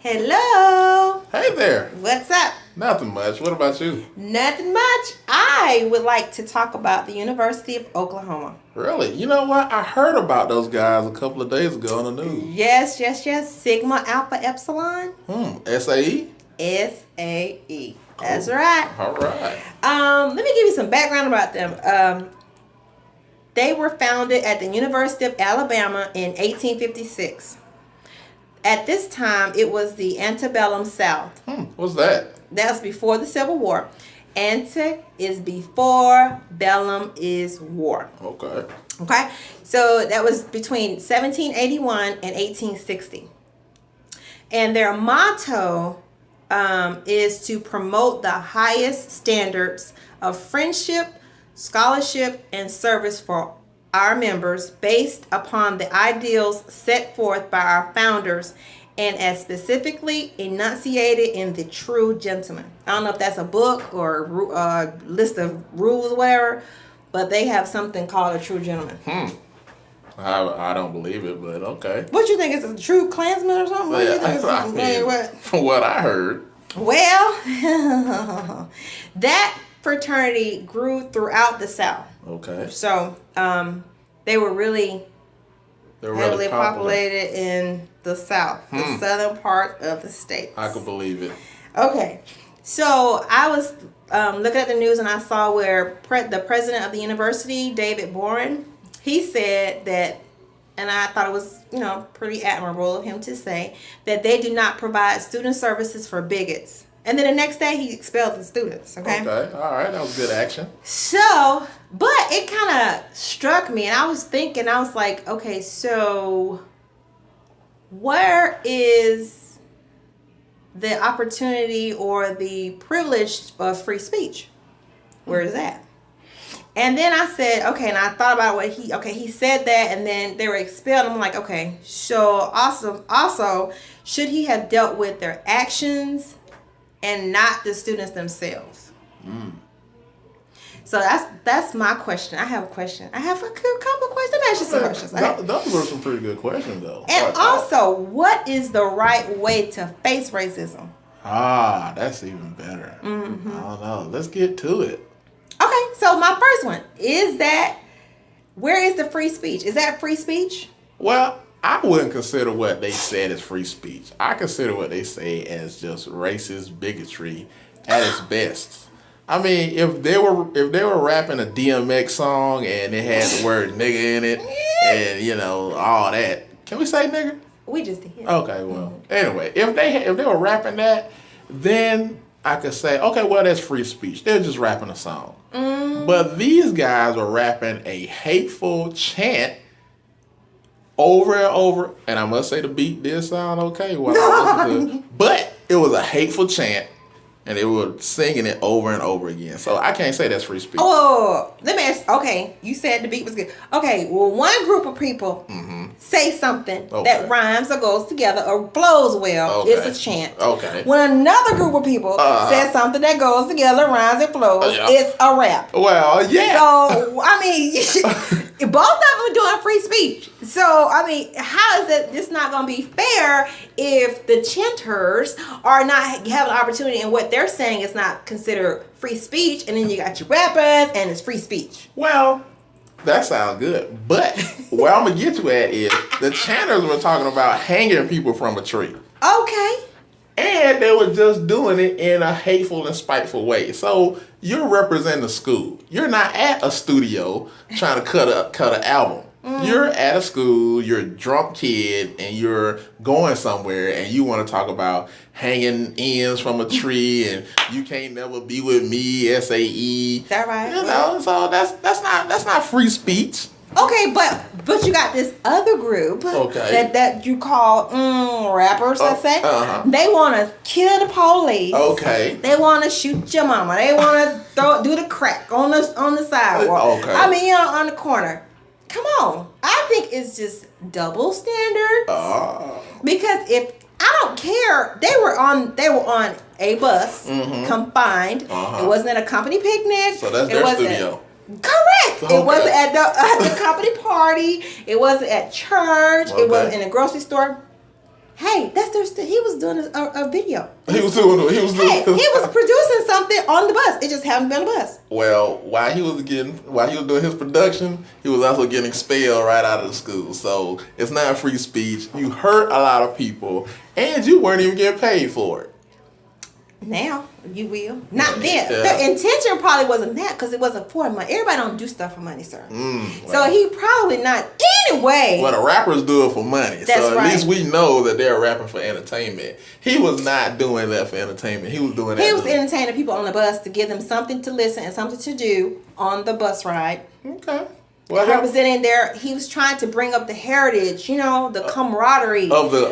Hello. Hey there. What's up? Nothing much. What about you? Nothing much. I would like to talk about the University of Oklahoma. Really? You know what? I heard about those guys a couple of days ago on the news. Yes. Sigma Alpha Epsilon. SAE? SAE. Cool. That's right. All right. Let me give you some background about them. They were founded at the University of Alabama in 1856. At this time, it was the antebellum South. What's that? That's before the Civil War. Ante is before, bellum is war. Okay. So that was between 1781 and 1860. And their motto is to promote the highest standards of friendship, scholarship, and service for our members based upon the ideals set forth by our founders and as specifically enunciated in the True Gentleman. I don't know if that's a book or a list of rules or whatever, but they have something called a True Gentleman. I don't believe it, but okay. What you think is a True Klansman or something? From what I heard. Well, that fraternity grew throughout the South. Okay. So they were really heavily populated in the South, the southern part of the state. I could believe it. Okay. So I was looking at the news and I saw where the president of the university, David Boren, he said that, and I thought it was, pretty admirable of him to say, that they do not provide student services for bigots. And then the next day, he expelled the students, okay? Okay, all right, that was good action. So, but it kind of struck me, and I was like, okay, so where is the opportunity or the privilege of free speech? Where is that? And then I said, okay, and I thought about he said that, and then they were expelled. I'm like, okay, so also, should he have dealt with their actions and not the students themselves? So that's my question. I have a question. I have a couple of questions. Let me ask you some questions. Those were some pretty good questions, though. And also, what is the right way to face racism? That's even better. I don't know. Let's get to it. Okay, so my first one is that, where is the free speech? Is that free speech? Well, I wouldn't consider what they said as free speech. I consider what they say as just racist bigotry at its best. I mean, if they were rapping a DMX song and it had the word nigga in it and all that, can we say nigga? We just did. Okay, well, anyway, if they were rapping that, then I could say, okay, well, that's free speech. They're just rapping a song. But these guys are rapping a hateful chant over and over, and I must say the beat did sound okay while I listened to it, but it was a hateful chant, and they were singing it over and over again. So I can't say that's free speech. Oh, let me ask. Okay, you said the beat was good. Okay, well, one group of people say something that rhymes or goes together or flows well. It's a chant. Okay. When another group of people says something that goes together, rhymes and flows, it's a rap. Well, yeah. So I mean, both of them are doing free speech. So I mean, how is it? It's not going to be fair if the chanters are not having an opportunity and what they're saying is not considered free speech, and then you got your rappers and it's free speech. Well, that sounds good, but where I'm gonna get to at is the chanters were talking about hanging people from a tree. Okay. And they were just doing it in a hateful and spiteful way. So you're representing the school. You're not at a studio trying to cut an album. You're at a school, you're a drunk kid, and you're going somewhere, and you want to talk about hanging ends from a tree, and you can't never be with me, SAE. Is that right? So that's not free speech. Okay, but you got this other group that you call rappers, let's say. They want to kill the police. Okay. They want to shoot your mama. They want to do the crack on the sidewalk. Okay. I mean, on the corner. Come on. I think it's just double standards. Because if I don't care, they were on a bus, confined. It wasn't at a company picnic. So that's their studio. Correct. Okay. It wasn't at the company party. It wasn't at church. It wasn't in a grocery store. Hey, he was doing a video. He was doing. He was producing something on the bus. It just happened to be on the bus. Well, while he was doing his production, he was also getting expelled right out of the school. So it's not free speech. You hurt a lot of people, and you weren't even getting paid for it. Now you will. Not then. Yeah. The intention probably wasn't that because it wasn't for money. Everybody don't do stuff for money, sir. So he probably not anyway. Well, the rappers do it for money. That's so at right. least we know that they're rapping for entertainment. He was not doing that for entertainment. He was doing that. He was entertaining people on the bus to give them something to listen and something to do on the bus ride. Okay. Well, representing there, he was trying to bring up the heritage, the camaraderie of the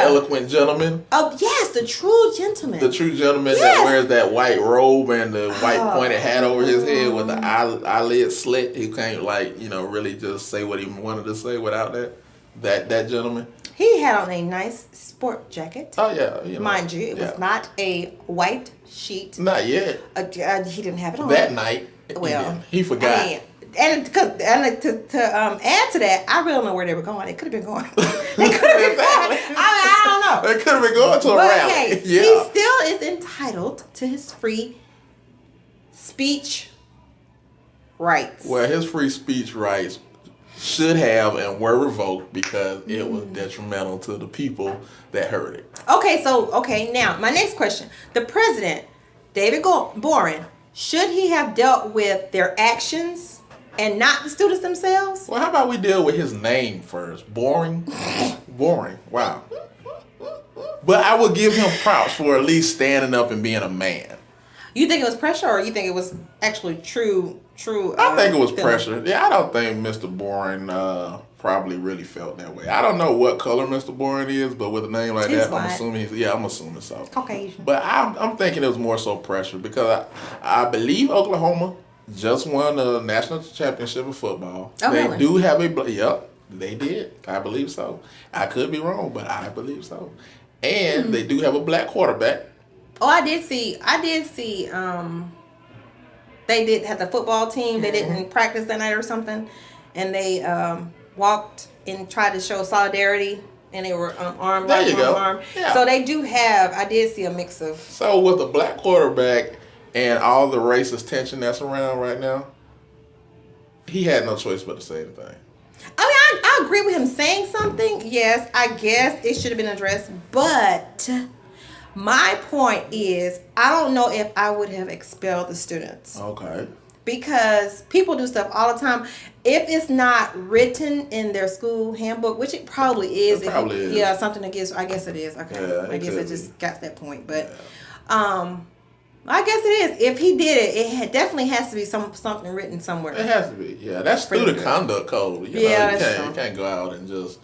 eloquent gentleman. Yes, the true gentleman. The true gentleman that wears that white robe and the white pointed hat over his head with the eyelid slit. He can't really just say what he wanted to say without that gentleman. He had on a nice sport jacket. Oh yeah, mind you, it was not a white sheet. Not yet. He didn't have it on that night. Well, he forgot. And to add to that, I really don't know where they were going. They could have been going. They could have been going. I don't know. They could have been going to a rally. Hey, he still is entitled to his free speech rights. Well, his free speech rights should have and were revoked because it was detrimental to the people that heard it. Okay, now my next question. The president, David Boren, should he have dealt with their actions and not the students themselves? Well, how about we deal with his name first? Boring. Wow. But I would give him props for at least standing up and being a man. You think it was pressure, or you think it was actually true? I think it was pressure. Yeah, I don't think Mr. Boring probably really felt that way. I don't know what color Mr. Boring is, but with a name like that, I'm assuming so. Caucasian. But I'm thinking it was more so pressure because I believe Oklahoma just won the national championship of football. Oh, they really? do have they did. I believe so. I could be wrong, but I believe so. And they do have a black quarterback. Oh, I did see. They did have the football team. They didn't practice that night or something, and they walked and tried to show solidarity. And they were arm. Yeah. So they do have. I did see a mix of. So with a black quarterback and all the racist tension that's around right now, he had no choice but to say anything. I mean, I agree with him saying something. Yes, I guess it should have been addressed. But my point is, I don't know if I would have expelled the students. Okay. Because people do stuff all the time. If it's not written in their school handbook, which it probably is. It probably is. Yeah, something against. I guess it is. Okay. Yeah, I guess it just got to that point. But I guess it is. If he did it, definitely has to be something written somewhere. It has to be. Yeah, that's through the conduct code. You can't go out and just,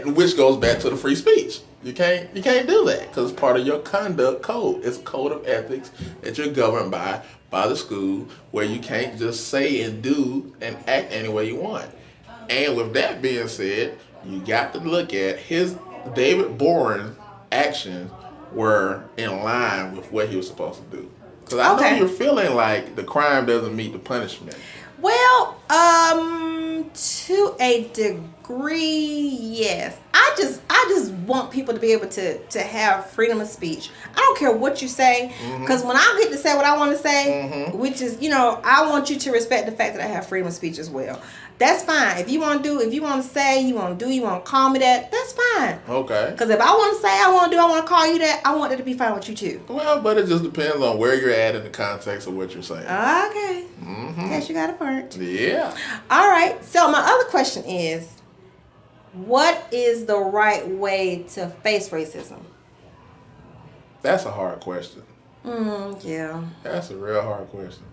which goes back to the free speech. You can't do that because it's part of your conduct code. It's a code of ethics that you're governed by the school, where you can't just say and do and act any way you want. And with that being said, you got to look at David Boren's actions were in line with what he was supposed to do. Because I know you're feeling like the crime doesn't meet the punishment. Well, to a degree, yes. I just want people to be able to have freedom of speech. I don't care what you say, because when I get to say what I want to say, which is, I want you to respect the fact that I have freedom of speech as well. That's fine. If you want to say, you want to call me that, that's fine. Okay. Because if I want to say, I want to call you that, I want it to be fine with you too. Well, but it just depends on where you're at in the context of what you're saying. Okay. Guess you got a point. Yeah. All right. So my other question is, what is the right way to face racism? That's a hard question. Yeah. That's a real hard question.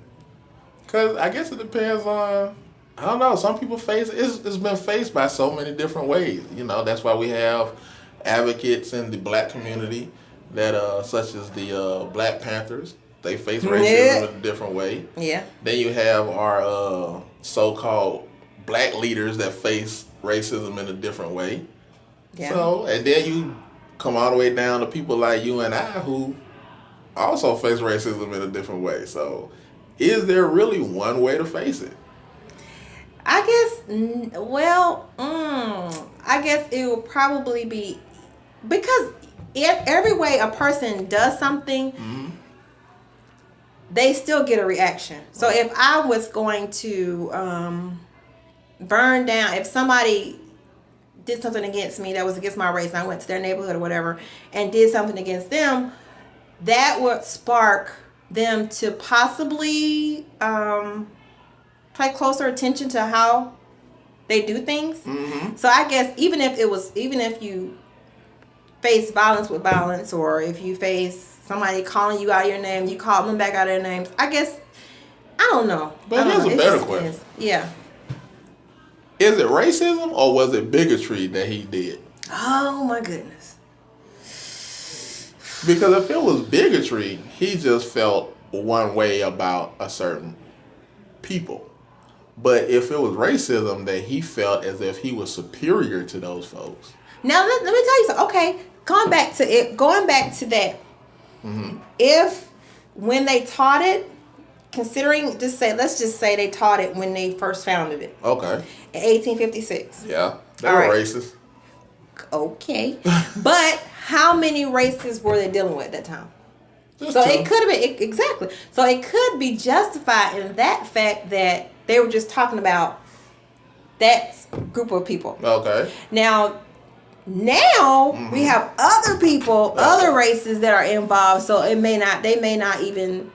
Because I guess it depends on, I don't know, some people face it's been faced by so many different ways. That's why we have advocates in the black community that such as the Black Panthers. They face racism in a different way. Yeah. Then you have our so-called black leaders that face racism in a different way. Yeah. So, and then you come all the way down to people like you and I who also face racism in a different way. So, is there really one way to face it? I guess, I guess it will probably be because every way a person does something, they still get a reaction. So if I was going to burn down, if somebody did something against me that was against my race, and I went to their neighborhood or whatever and did something against them, that would spark them to possibly pay closer attention to how they do things. So I guess even if you face violence with violence, or if you face somebody calling you out of your name, you call them back out of their names. I guess, I don't know. But here's a better question. Yeah. Is it racism or was it bigotry that he did? Oh my goodness. Because if it was bigotry, he just felt one way about a certain people. But if it was racism, that he felt as if he was superior to those folks. Now let me tell you something. Okay, going back to that. If when they taught it, let's just say they taught it when they first founded it. Okay. In 1856. Yeah, they were racist. Okay, but how many races were they dealing with at that time? Just so two. It could have been exactly. So it could be justified in that fact that they were just talking about that group of people. Okay. Now we have other people, other races that are involved. So they may not even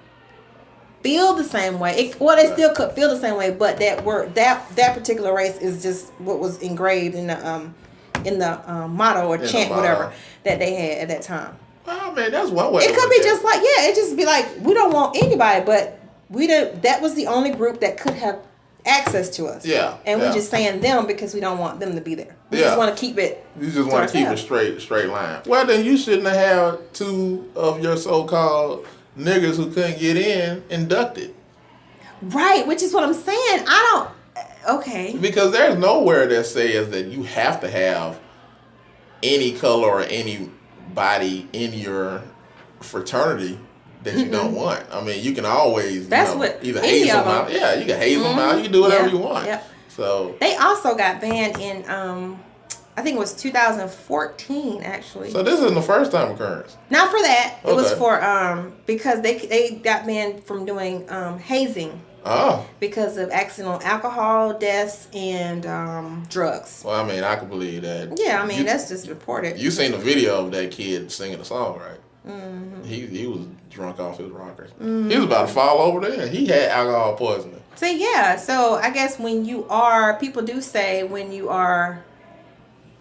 feel the same way. They still could feel the same way, but that particular race is just what was engraved in the motto or chant, whatever that they had at that time. Well, man, that's one way. It could be just like, it just be like, we don't want anybody, but that was the only group that could have access to us. Yeah. And we're just saying them because we don't want them to be there. We just want to keep it. You just want to keep it straight line. Well, then you shouldn't have had two of your so-called niggas who couldn't get in inducted. Right, which is what I'm saying. Okay. Because there's nowhere that says that you have to have any color or anybody in your fraternity that you don't want. I mean, you can always either haze them out. Yeah, you can haze them out. You can do whatever you want. Yep. So they also got banned in I think it was 2014 actually. So this isn't the first time occurrence. Not for that. It was for because they got banned from doing hazing. Oh. Because of accidental alcohol deaths and drugs. Well, I mean, I can believe that. Yeah, I mean, that's just reported. You seen the video of that kid singing the song, right? He was drunk off his rockers. He was about to fall over there. He had alcohol poisoning. So so I guess people do say when you are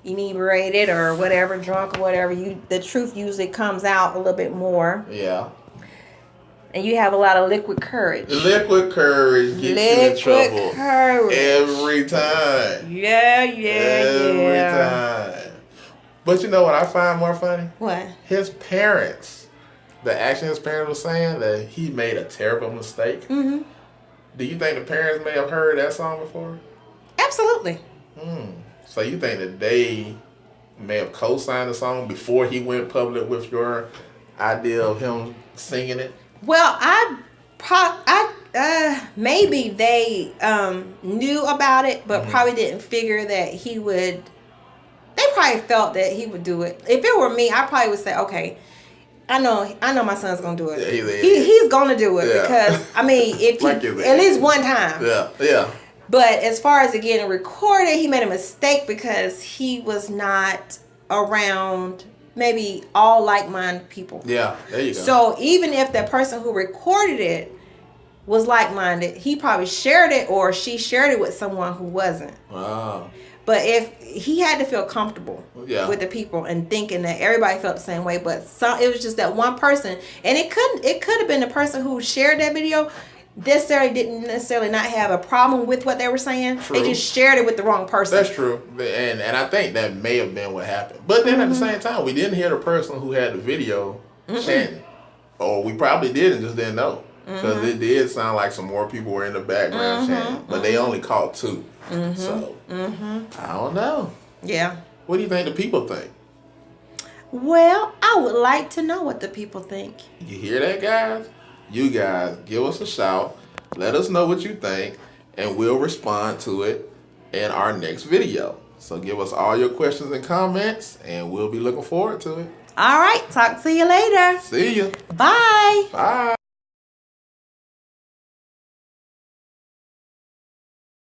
inebriated or whatever, drunk or whatever, the truth usually comes out a little bit more. Yeah. And you have a lot of liquid courage. Liquid courage gets you in trouble. Courage. Every time. Yeah. Every time. But you know what I find more funny? What? His parents. The action his parents were saying that he made a terrible mistake. Do you think the parents may have heard that song before? Absolutely. So you think that they may have co-signed the song before he went public with your idea of him singing it? Well, maybe they knew about it, but probably didn't figure that he would. They probably felt that he would do it. If it were me, I probably would say, okay, I know my son's gonna do it. Yeah, he's gonna do it because I mean, if he, at least one time. Yeah. But as far as it getting recorded, he made a mistake because he was not around maybe all like-minded people. Yeah, there you go. So even if the person who recorded it was like-minded, he probably shared it or she shared it with someone who wasn't. Wow. But if he had to feel comfortable with the people and thinking that everybody felt the same way, but it was just that one person, and it could have been the person who shared that video didn't necessarily not have a problem with what they were saying. True. They just shared it with the wrong person. That's true, and I think that may have been what happened. But then at the same time, we didn't hear the person who had the video chanting, or we probably did and just didn't know because it did sound like some more people were in the background chanting, but they only caught two. So I don't know. Yeah. What do you think the people think? Well, I would like to know what the people think. You hear that, guys? You guys give us a shout. Let us know what you think. and we'll respond to it in our next video. So give us all your questions and comments, and we'll be looking forward to it. All right. Talk to you later. See ya. Bye. Bye.